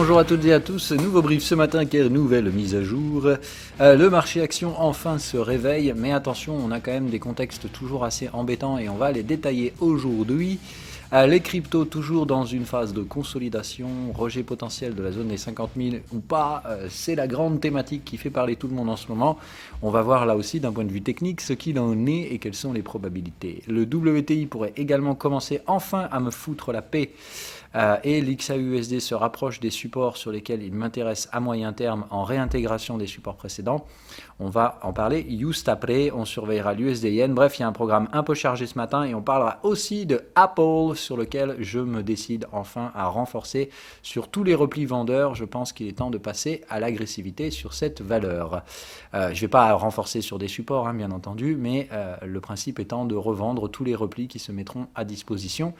Bonjour à toutes et à tous, nouveau brief ce matin, car nouvelle mise à jour. Le marché action enfin se réveille, mais attention, on a quand même des contextes toujours assez embêtants et on va les détailler aujourd'hui. Les cryptos toujours dans une phase de consolidation, rejet potentiel de la zone des 50 000 ou pas, c'est la grande thématique qui fait parler tout le monde en ce moment. On va voir là aussi d'un point de vue technique ce qu'il en est et quelles sont les probabilités. Le WTI pourrait également commencer enfin à me foutre la paix. Et l'XAUSD se rapproche des supports sur lesquels il m'intéresse à moyen terme en réintégration des supports précédents. On va en parler juste après, on surveillera l'USD-Yen. Bref, il y a un programme un peu chargé ce matin et on parlera aussi de Apple sur lequel je me décide enfin à renforcer sur tous les replis vendeurs. Je pense qu'il est temps de passer à l'agressivité sur cette valeur. Je ne vais pas renforcer sur des supports, bien entendu, mais le principe étant de revendre tous les replis qui se mettront à disposition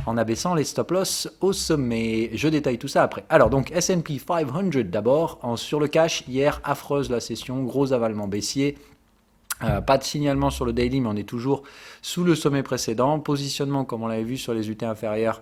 en abaissant les stop-loss au sommet. Je détaille tout ça après. Alors donc S&P 500 d'abord, sur le cash, hier affreuse la session, gros avalement baissier. Pas de signalement sur le daily, mais on est toujours sous le sommet précédent. Positionnement, comme on l'avait vu sur les UT inférieures,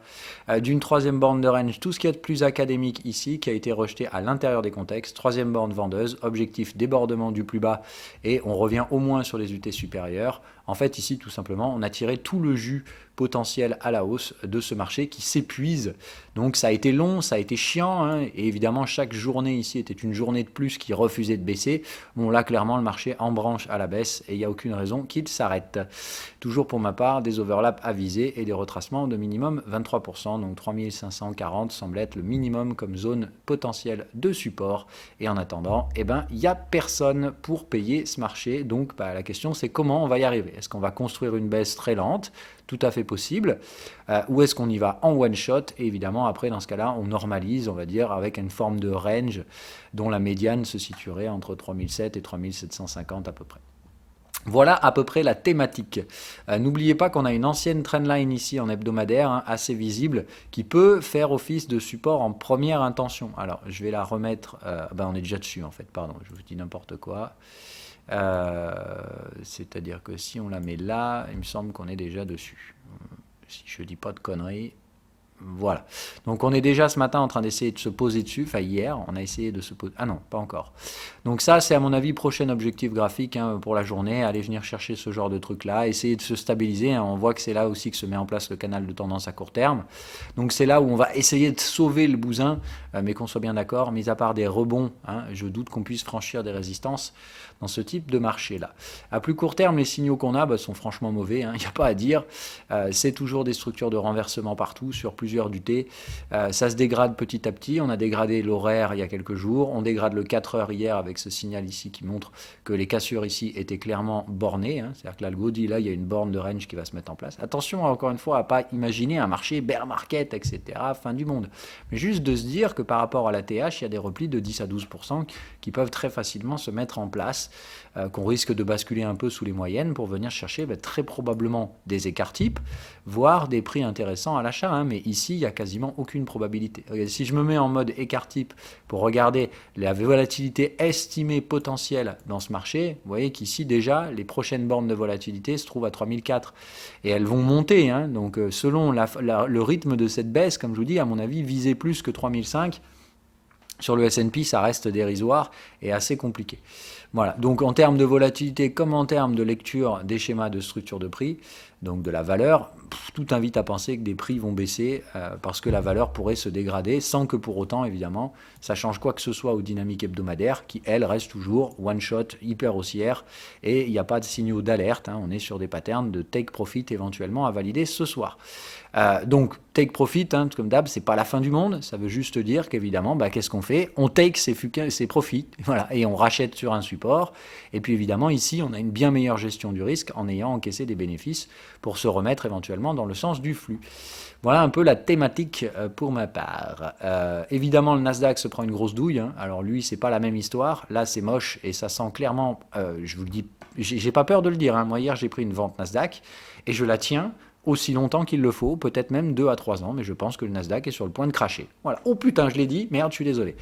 d'une troisième borne de range. Tout ce qui est de plus académique ici, qui a été rejeté à l'intérieur des contextes. Troisième borne vendeuse, objectif débordement du plus bas, et on revient au moins sur les UT supérieures. En fait, ici, tout simplement, on a tiré tout le jus potentiel à la hausse de ce marché qui s'épuise. Donc ça a été long, ça a été chiant, et évidemment chaque journée ici était une journée de plus qui refusait de baisser. Bon là clairement le marché en branche à la baisse et il n'y a aucune raison qu'il s'arrête. Toujours pour ma part des overlaps à viser et des retracements de minimum 23%, donc 3540 semble être le minimum comme zone potentielle de support. Et en attendant, il n'y a personne pour payer ce marché. Donc la question c'est comment on va y arriver. Est-ce qu'on va construire une baisse très lente ? Tout à fait possible, ou est-ce qu'on y va en one shot, et évidemment après dans ce cas-là on normalise, on va dire, avec une forme de range dont la médiane se situerait entre 3007 et 3750 à peu près. Voilà à peu près la thématique. N'oubliez pas qu'on a une ancienne trendline ici en hebdomadaire, assez visible, qui peut faire office de support en première intention. Alors je vais la remettre, on est déjà dessus en fait, pardon, je vous dis n'importe quoi. C'est-à-dire que si on la met là, il me semble qu'on est déjà dessus. Si je dis pas de conneries. Voilà. Donc on est déjà ce matin en train d'essayer de se poser dessus. Enfin hier, on a essayé de se poser. Ah non, pas encore. Donc ça, c'est à mon avis prochain objectif graphique pour la journée. Aller venir chercher ce genre de truc-là, essayer de se stabiliser. On voit que c'est là aussi que se met en place le canal de tendance à court terme. Donc c'est là où on va essayer de sauver le bousin, mais qu'on soit bien d'accord, mis à part des rebonds, je doute qu'on puisse franchir des résistances dans ce type de marché-là. À plus court terme, les signaux qu'on a sont franchement mauvais, il n'y a pas à dire. C'est toujours des structures de renversement partout, sur plusieurs UT. Ça se dégrade petit à petit. On a dégradé l'horaire il y a quelques jours. On dégrade le 4 heures hier avec ce signal ici qui montre que les cassures ici étaient clairement bornées. C'est-à-dire que l'algo dit là, il y a une borne de range qui va se mettre en place. Attention, encore une fois, à ne pas imaginer un marché bear market, etc., fin du monde. Mais juste de se dire que par rapport à la TH, il y a des replis de 10 à 12% qui peuvent très facilement se mettre en place. Qu'on risque de basculer un peu sous les moyennes pour venir chercher très probablement des écarts types, voire des prix intéressants à l'achat. Mais ici, il n'y a quasiment aucune probabilité. Si je me mets en mode écart type pour regarder la volatilité estimée potentielle dans ce marché, vous voyez qu'ici déjà, les prochaines bornes de volatilité se trouvent à 3004 et elles vont monter. Donc selon le rythme de cette baisse, comme je vous dis, à mon avis, viser plus que 3005. Sur le S&P, ça reste dérisoire et assez compliqué. Voilà, donc en termes de volatilité comme en termes de lecture des schémas de structure de prix, donc de la valeur, tout invite à penser que des prix vont baisser parce que la valeur pourrait se dégrader sans que pour autant, évidemment, ça change quoi que ce soit aux dynamiques hebdomadaires qui, elles, restent toujours one-shot, hyper haussières et il n'y a pas de signaux d'alerte. On est sur des patterns de take profit éventuellement à valider ce soir. Donc, take profit, comme d'hab, c'est pas la fin du monde. Ça veut juste dire qu'évidemment, qu'est-ce qu'on fait ? On take ses profits, voilà, et on rachète sur un support. Et puis évidemment, ici, on a une bien meilleure gestion du risque en ayant encaissé des bénéfices pour se remettre éventuellement dans le sens du flux. Voilà un peu la thématique pour ma part. Évidemment, le Nasdaq se prend une grosse douille. Alors lui, c'est pas la même histoire. Là, c'est moche et ça sent clairement. Je vous le dis, j'ai pas peur de le dire. Moi hier, j'ai pris une vente Nasdaq et je la tiens aussi longtemps qu'il le faut, peut-être même 2 à 3 ans, mais je pense que le Nasdaq est sur le point de cracher. Voilà. Oh putain, je l'ai dit, merde, je suis désolé.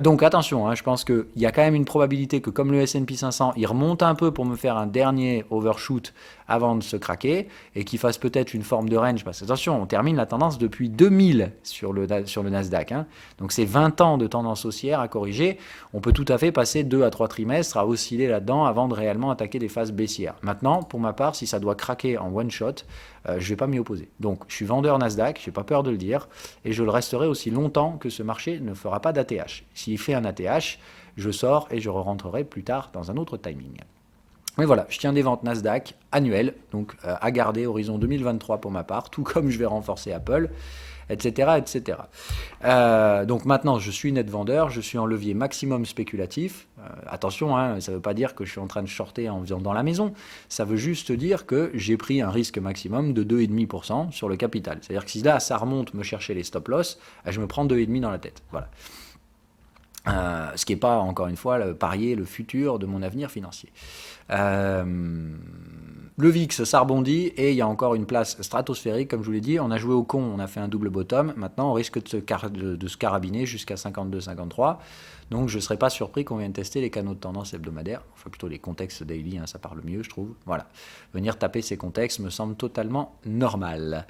Donc attention, hein, je pense qu'il y a quand même une probabilité que comme le S&P 500, il remonte un peu pour me faire un dernier overshoot avant de se craquer, et qu'il fasse peut-être une forme de range, parce que attention, on termine la tendance depuis 2000 sur le Nasdaq, hein. Donc c'est 20 ans de tendance haussière à corriger, on peut tout à fait passer 2 à 3 trimestres à osciller là-dedans avant de réellement attaquer des phases baissières. Maintenant, pour ma part, si ça doit craquer en one shot, je ne vais pas m'y opposer. Donc je suis vendeur Nasdaq, je n'ai pas peur de le dire, et je le resterai aussi longtemps que ce marché ne fera pas d'ATH. S'il fait un ATH, je sors et je rentrerai plus tard dans un autre timing. Mais voilà, je tiens des ventes Nasdaq annuelles, donc à garder horizon 2023 pour ma part, tout comme je vais renforcer Apple, etc. etc. Donc maintenant, je suis net vendeur, je suis en levier maximum spéculatif. Attention, hein, ça ne veut pas dire que je suis en train de shorter en faisant dans la maison, ça veut juste dire que j'ai pris un risque maximum de 2,5% sur le capital. C'est-à-dire que si là, ça remonte me chercher les stop-loss, je me prends 2,5% dans la tête. Voilà. Ce qui n'est pas, encore une fois, parier le futur de mon avenir financier. Le VIX, ça rebondit et il y a encore une place stratosphérique, comme je vous l'ai dit. On a joué au con, on a fait un double bottom. Maintenant, on risque de se carabiner jusqu'à 52-53. Donc, je ne serais pas surpris qu'on vienne tester les canaux de tendance hebdomadaires, enfin plutôt les contextes daily, hein, ça parle mieux, je trouve. Voilà. Venir taper ces contextes me semble totalement normal.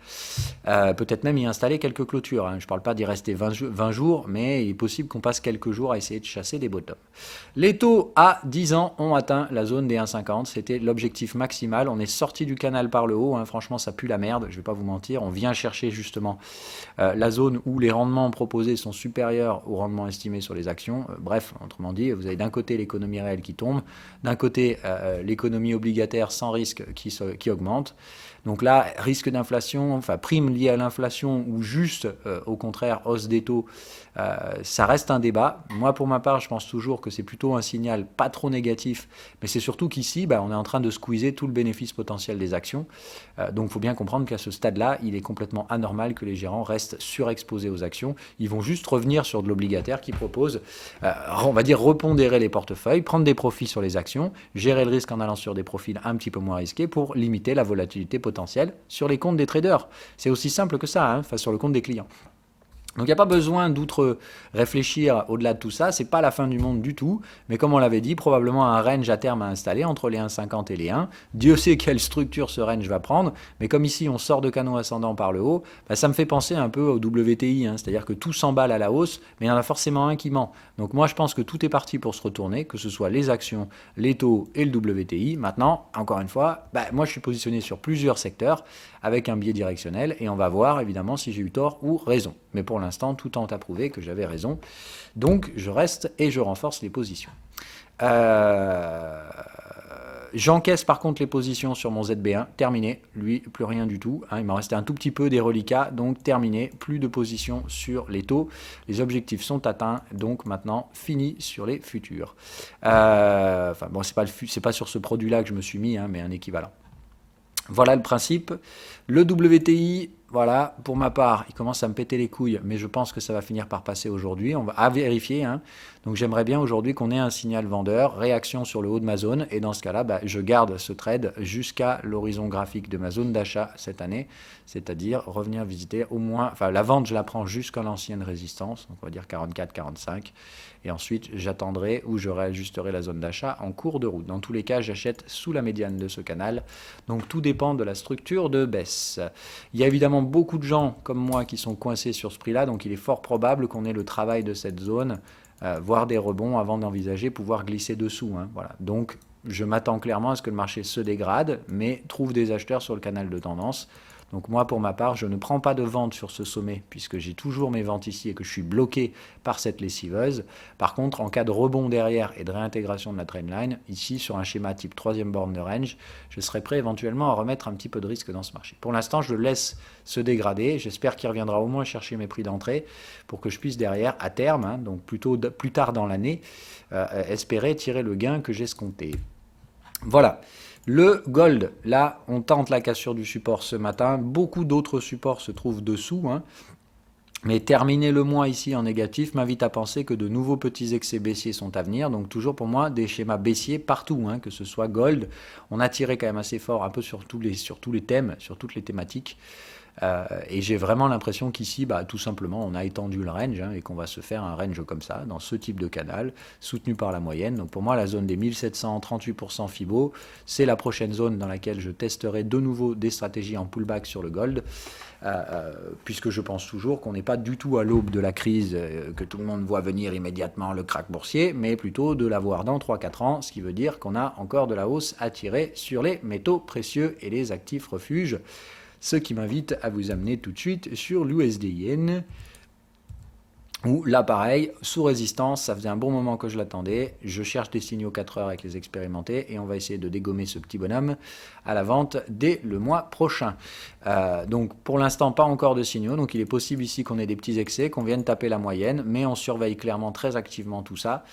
Peut-être même y installer quelques clôtures. Hein. Je ne parle pas d'y rester 20 jours, mais il est possible qu'on passe quelques jours à essayer de chasser des bottoms. Les taux à 10 ans ont atteint la zone des 1,50. C'était l'objectif maximal. On est sorti du canal par le haut. Hein. Franchement, ça pue la merde. Je ne vais pas vous mentir. On vient chercher justement la zone où les rendements proposés sont supérieurs aux rendements estimés sur les actions. Bref, autrement dit, vous avez d'un côté l'économie réelle qui tombe, d'un côté l'économie obligataire sans risque qui augmente. Donc là, risque d'inflation, enfin prime liée à l'inflation ou juste au contraire hausse des taux, ça reste un débat. Moi pour ma part, je pense toujours que c'est plutôt un signal pas trop négatif, mais c'est surtout qu'ici, on est en train de squeezer tout le bénéfice potentiel des actions. Donc il faut bien comprendre qu'à ce stade-là, il est complètement anormal que les gérants restent surexposés aux actions. Ils vont juste revenir sur de l'obligataire qui propose, on va dire, repondérer les portefeuilles, prendre des profits sur les actions, gérer le risque en allant sur des profils un petit peu moins risqués pour limiter la volatilité potentielle sur les comptes des traders. C'est aussi simple que ça, hein, enfin sur le compte des clients. Donc il n'y a pas besoin d'outre réfléchir au-delà de tout ça, c'est pas la fin du monde du tout, mais comme on l'avait dit, probablement un range à terme à installer entre les 1,50 et les 1. Dieu sait quelle structure ce range va prendre, mais comme ici on sort de canaux ascendant par le haut, ça me fait penser un peu au WTI, hein, c'est-à-dire que tout s'emballe à la hausse, mais il y en a forcément un qui ment. Donc moi je pense que tout est parti pour se retourner, que ce soit les actions, les taux et le WTI. Maintenant, encore une fois, moi je suis positionné sur plusieurs secteurs avec un biais directionnel et on va voir évidemment si j'ai eu tort ou raison. Mais pour l'instant, tout tend à prouver que j'avais raison. Donc, je reste et je renforce les positions. J'encaisse par contre les positions sur mon ZB1. Terminé. Lui, plus rien du tout. Hein, il m'en restait un tout petit peu des reliquats. Donc, terminé. Plus de positions sur les taux. Les objectifs sont atteints. Donc, maintenant, fini sur les futurs. C'est pas sur ce produit-là que je me suis mis, hein, mais un équivalent. Voilà le principe. Le WTI, voilà, pour ma part, il commence à me péter les couilles, mais je pense que ça va finir par passer aujourd'hui. On va vérifier. Hein. Donc j'aimerais bien aujourd'hui qu'on ait un signal vendeur, réaction sur le haut de ma zone, et dans ce cas-là, je garde ce trade jusqu'à l'horizon graphique de ma zone d'achat cette année, c'est-à-dire revenir visiter au moins, la vente, je la prends jusqu'à l'ancienne résistance, donc on va dire 44-45, et ensuite j'attendrai ou je réajusterai la zone d'achat en cours de route. Dans tous les cas, j'achète sous la médiane de ce canal, donc tout dépend de la structure de baisse. Il y a évidemment beaucoup de gens comme moi qui sont coincés sur ce prix-là, donc il est fort probable qu'on ait le travail de cette zone, voire des rebonds avant d'envisager pouvoir glisser dessous. Hein, voilà. Donc je m'attends clairement à ce que le marché se dégrade, mais trouve des acheteurs sur le canal de tendance. Donc moi, pour ma part, je ne prends pas de vente sur ce sommet puisque j'ai toujours mes ventes ici et que je suis bloqué par cette lessiveuse. Par contre, en cas de rebond derrière et de réintégration de la trendline, ici sur un schéma type troisième borne de range, je serai prêt éventuellement à remettre un petit peu de risque dans ce marché. Pour l'instant, je le laisse se dégrader. J'espère qu'il reviendra au moins chercher mes prix d'entrée pour que je puisse derrière, à terme, hein, donc plutôt plus tard dans l'année, espérer tirer le gain que j'ai escompté. Voilà. Le gold, là, on tente la cassure du support ce matin. Beaucoup d'autres supports se trouvent dessous. Hein. Mais terminer le mois ici en négatif m'invite à penser que de nouveaux petits excès baissiers sont à venir. Donc toujours pour moi des schémas baissiers partout, que ce soit gold. On a tiré quand même assez fort un peu sur tous les thèmes, sur toutes les thématiques. Et j'ai vraiment l'impression qu'ici, tout simplement, on a étendu le range et qu'on va se faire un range comme ça, dans ce type de canal, soutenu par la moyenne. Donc pour moi, la zone des 1738% Fibo, c'est la prochaine zone dans laquelle je testerai de nouveau des stratégies en pullback sur le gold, puisque je pense toujours qu'on n'est pas du tout à l'aube de la crise, que tout le monde voit venir immédiatement le krach boursier, mais plutôt de l'avoir dans 3-4 ans, ce qui veut dire qu'on a encore de la hausse à tirer sur les métaux précieux et les actifs refuges. Ce qui m'invite à vous amener tout de suite sur l'USD-Yen, où là pareil, sous résistance, ça faisait un bon moment que je l'attendais, je cherche des signaux 4 heures avec les expérimentés, et on va essayer de dégommer ce petit bonhomme à la vente dès le mois prochain. Donc pour l'instant, pas encore de signaux, donc il est possible ici qu'on ait des petits excès, qu'on vienne taper la moyenne, mais on surveille clairement très activement tout ça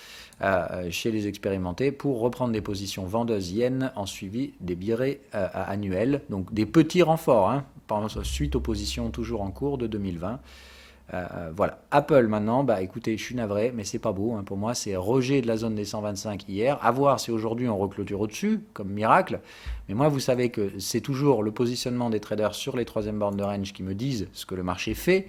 chez les expérimentés pour reprendre des positions vendeuses yen en suivi des birets annuels, donc des petits renforts, suite aux positions toujours en cours de 2020. Voilà. Apple maintenant, écoutez, je suis navré, mais c'est pas beau. Pour moi, c'est rejet de la zone des 125 hier. À voir si aujourd'hui on reclôture au-dessus, comme miracle. Mais moi, vous savez que c'est toujours le positionnement des traders sur les troisième bornes de range qui me disent ce que le marché fait,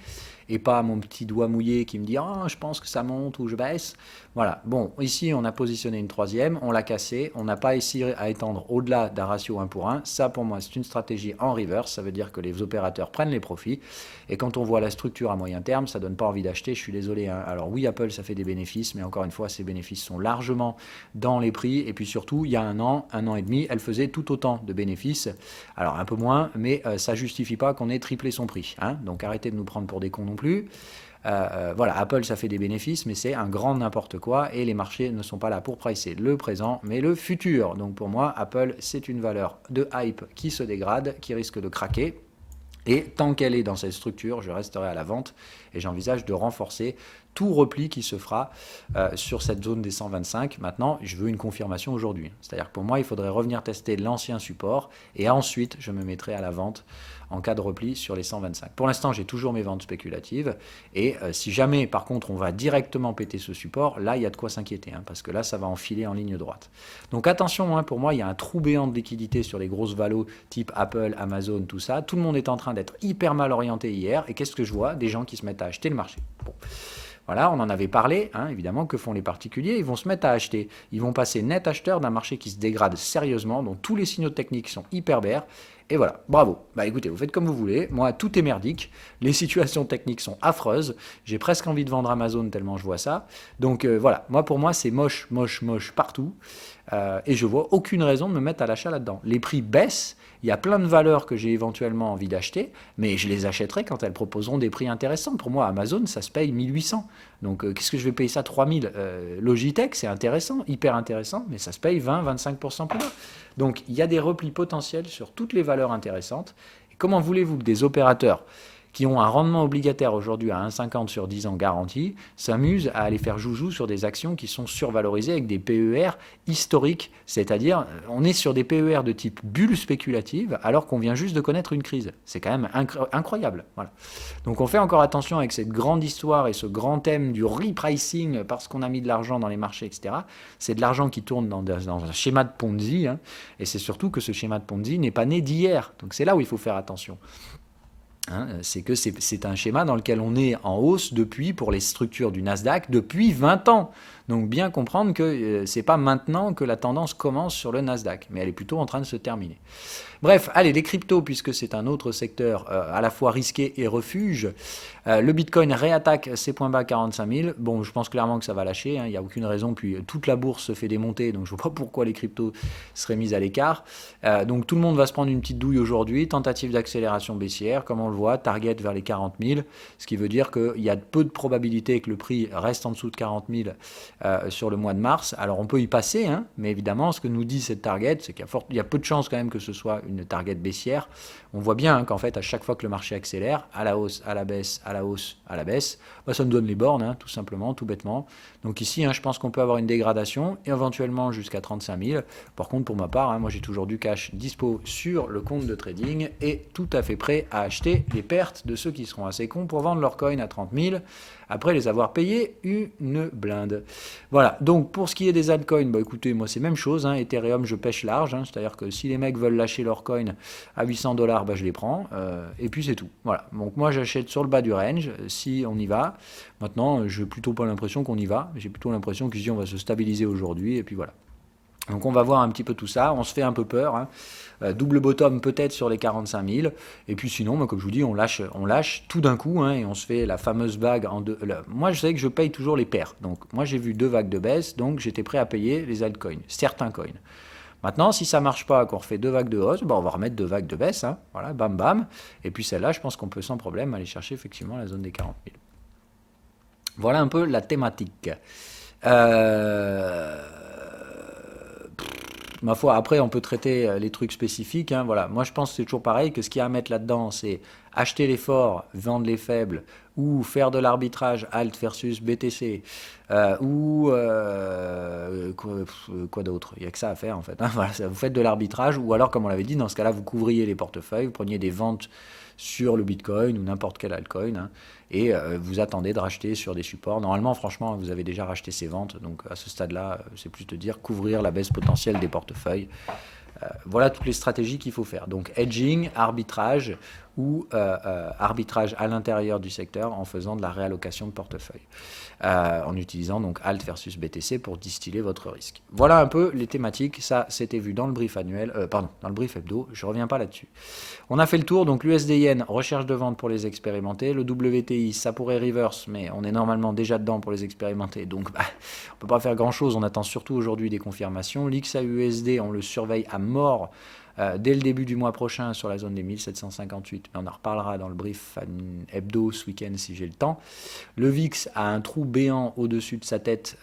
et pas mon petit doigt mouillé qui me dit « je pense que ça monte ou je baisse ». Voilà. Bon, ici, on a positionné une troisième, on l'a cassé, on n'a pas essayé à étendre au-delà d'un ratio 1 pour 1. Ça, pour moi, c'est une stratégie en reverse. Ça veut dire que les opérateurs prennent les profits. Et quand on voit la structure à moyen terme, ça donne pas envie d'acheter. Je suis désolé. Alors oui, Apple, ça fait des bénéfices, mais encore une fois, ces bénéfices sont largement dans les prix. Et puis surtout, il y a un an et demi, elle faisait tout autant de bénéfices. Alors un peu moins, mais ça justifie pas qu'on ait triplé son prix. Donc arrêtez de nous prendre pour des cons non plus. Voilà, Apple, ça fait des bénéfices, mais c'est un grand n'importe quoi, et les marchés ne sont pas là pour pricer le présent, mais le futur. Donc pour moi, Apple, c'est une valeur de hype qui se dégrade, qui risque de craquer. Et tant qu'elle est dans cette structure, je resterai à la vente et j'envisage de renforcer tout repli qui se fera sur cette zone des 125. Maintenant, je veux une confirmation aujourd'hui. C'est-à-dire que pour moi, il faudrait revenir tester l'ancien support et ensuite, je me mettrai à la vente en cas de repli sur les 125. Pour l'instant, j'ai toujours mes ventes spéculatives et si jamais, par contre, on va directement péter ce support, là, il y a de quoi s'inquiéter parce que là, ça va enfiler en ligne droite. Donc attention, pour moi, il y a un trou béant de liquidité sur les grosses valos type Apple, Amazon, tout ça. Tout le monde est en train d'être hyper mal orienté hier et qu'est-ce que je vois? Des gens qui se mettent à acheter le marché. Bon. Voilà, on en avait parlé, évidemment, que font les particuliers? Ils vont se mettre à acheter. Ils vont passer net acheteur d'un marché qui se dégrade sérieusement, dont tous les signaux techniques sont hyper verts. Et voilà, bravo. Écoutez, vous faites comme vous voulez. Moi, tout est merdique. Les situations techniques sont affreuses. J'ai presque envie de vendre Amazon tellement je vois ça. Donc voilà, pour moi, c'est moche, moche, moche partout. Et je vois aucune raison de me mettre à l'achat là-dedans. Les prix baissent. Il y a plein de valeurs que j'ai éventuellement envie d'acheter, mais je les achèterai quand elles proposeront des prix intéressants. Pour moi, Amazon, ça se paye 1800. Donc, qu'est-ce que je vais payer ça 3000 Logitech, c'est intéressant, hyper intéressant, mais ça se paye 20-25% plus bas. Donc, il y a des replis potentiels sur toutes les valeurs intéressantes. Et comment voulez-vous que des opérateurs qui ont un rendement obligataire aujourd'hui à 1,50 sur 10 ans garanti, s'amusent à aller faire joujou sur des actions qui sont survalorisées avec des PER historiques, c'est-à-dire on est sur des PER de type bulle spéculative alors qu'on vient juste de connaître une crise. C'est quand même incroyable. Voilà. Donc on fait encore attention avec cette grande histoire et ce grand thème du repricing parce qu'on a mis de l'argent dans les marchés, etc. C'est de l'argent qui tourne dans un schéma de Ponzi, et c'est surtout que ce schéma de Ponzi n'est pas né d'hier. Donc c'est là où il faut faire attention. C'est que c'est un schéma dans lequel on est en hausse depuis, pour les structures du Nasdaq, depuis 20 ans. Donc bien comprendre que c'est pas maintenant que la tendance commence sur le Nasdaq, mais elle est plutôt en train de se terminer. Bref, allez, les cryptos, puisque c'est un autre secteur à la fois risqué et refuge. Le Bitcoin réattaque ses points bas 45 000. Bon, je pense clairement que ça va lâcher, il n'y a aucune raison, puis toute la bourse se fait démonter, donc je ne vois pas pourquoi les cryptos seraient mis à l'écart. Donc tout le monde va se prendre une petite douille aujourd'hui, tentative d'accélération baissière, comme on le voit, target vers les 40 000, ce qui veut dire qu'il y a peu de probabilité que le prix reste en dessous de 40 000 sur le mois de mars. Alors on peut y passer, mais évidemment, ce que nous dit cette target, c'est qu'il y a peu de chances quand même que ce soit une target baissière. On voit bien qu'en fait, à chaque fois que le marché accélère, à la hausse, à la baisse, à la hausse, à la baisse, ça nous donne les bornes, tout simplement, tout bêtement. Donc ici, je pense qu'on peut avoir une dégradation, et éventuellement jusqu'à 35 000. Par contre, pour ma part, moi j'ai toujours du cash dispo sur le compte de trading, et tout à fait prêt à acheter assumer les pertes de ceux qui seront assez cons pour vendre leur coin à 30 000 après les avoir payés une blinde. Voilà, donc pour ce qui est des altcoins, bah écoutez, moi c'est même chose, hein, Ethereum je pêche large, hein, c'est-à-dire que si les mecs veulent lâcher leur coin à 800 $, bah je les prends, et puis c'est tout. Voilà, donc moi j'achète sur le bas du range, si on y va. Maintenant, j'ai plutôt pas l'impression qu'on y va, j'ai plutôt l'impression qu'ici on va se stabiliser aujourd'hui, et puis voilà. Donc on va voir un petit peu tout ça, on se fait un peu peur, hein. Double bottom peut-être sur les 45 000, et puis sinon, bah, comme je vous dis, on lâche tout d'un coup, hein, et on se fait la fameuse vague en deux. Moi je sais que je paye toujours les paires, donc moi j'ai vu 2 vagues de baisse, donc j'étais prêt à payer les altcoins, certains coins. Maintenant, si ça marche pas, qu'on refait 2 vagues de hausse, bah, on va remettre 2 vagues de baisse, hein, voilà, bam bam, et puis celle-là, je pense qu'on peut sans problème aller chercher effectivement la zone des 40 000. Voilà un peu la thématique. Ma foi, après, on peut traiter les trucs spécifiques, hein, voilà. Moi, je pense que c'est toujours pareil, que ce qu'il y a à mettre là-dedans, c'est acheter les forts, vendre les faibles, ou faire de l'arbitrage alt versus BTC, quoi d'autre. Il n'y a que ça à faire, en fait, hein. Voilà, vous faites de l'arbitrage, ou alors, comme on l'avait dit, dans ce cas-là, vous couvriez les portefeuilles, vous preniez des ventes sur le Bitcoin ou n'importe quel altcoin, hein, et vous attendez de racheter sur des supports. Normalement, franchement, vous avez déjà racheté ces ventes, donc à ce stade-là, c'est plus de dire couvrir la baisse potentielle des portefeuilles. Voilà toutes les stratégies qu'il faut faire. Donc hedging, arbitrage ou arbitrage à l'intérieur du secteur en faisant de la réallocation de portefeuille. En utilisant donc Alt versus BTC pour distiller votre risque. Voilà un peu les thématiques. Ça, c'était vu dans le brief annuel, dans le brief hebdo. Je ne reviens pas là-dessus. On a fait le tour. Donc l'USD-Yen, recherche de vente pour les expérimentés. Le WTI, ça pourrait reverse, mais on est normalement déjà dedans pour les expérimentés. Donc on ne peut pas faire grand-chose. On attend surtout aujourd'hui des confirmations. L'XAUSD, on le surveille à mort dès le début du mois prochain sur la zone des 1758, mais on en reparlera dans le brief hebdo ce week-end si j'ai le temps. Le VIX a un trou béant au-dessus de sa tête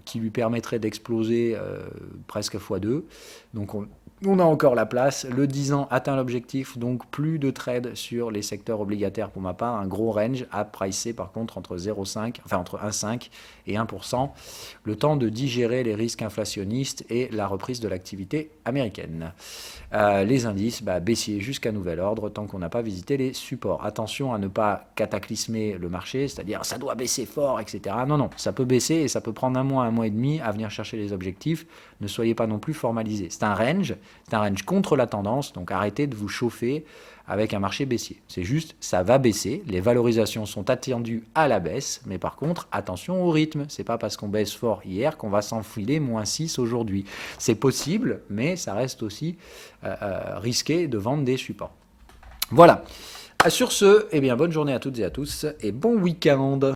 qui lui permettrait d'exploser presque x2, donc on a encore la place. Le 10 ans atteint l'objectif, donc plus de trade sur les secteurs obligataires pour ma part. Un gros range à pricer par contre entre 1,5 et 1%. Le temps de digérer les risques inflationnistes et la reprise de l'activité américaine. Les indices baissiers jusqu'à nouvel ordre tant qu'on n'a pas visité les supports. Attention à ne pas cataclysmer le marché, c'est-à-dire ça doit baisser fort, etc. Non, ça peut baisser et ça peut prendre un mois et demi à venir chercher les objectifs. Ne soyez pas non plus formalisés. C'est un range contre la tendance, donc arrêtez de vous chauffer avec un marché baissier. C'est juste, ça va baisser, les valorisations sont attendues à la baisse, mais par contre, attention au rythme. C'est pas parce qu'on baisse fort hier qu'on va s'enfiler -6 aujourd'hui. C'est possible, mais ça reste aussi risqué de vendre des supports. Voilà. Sur ce, bonne journée à toutes et à tous et bon week-end.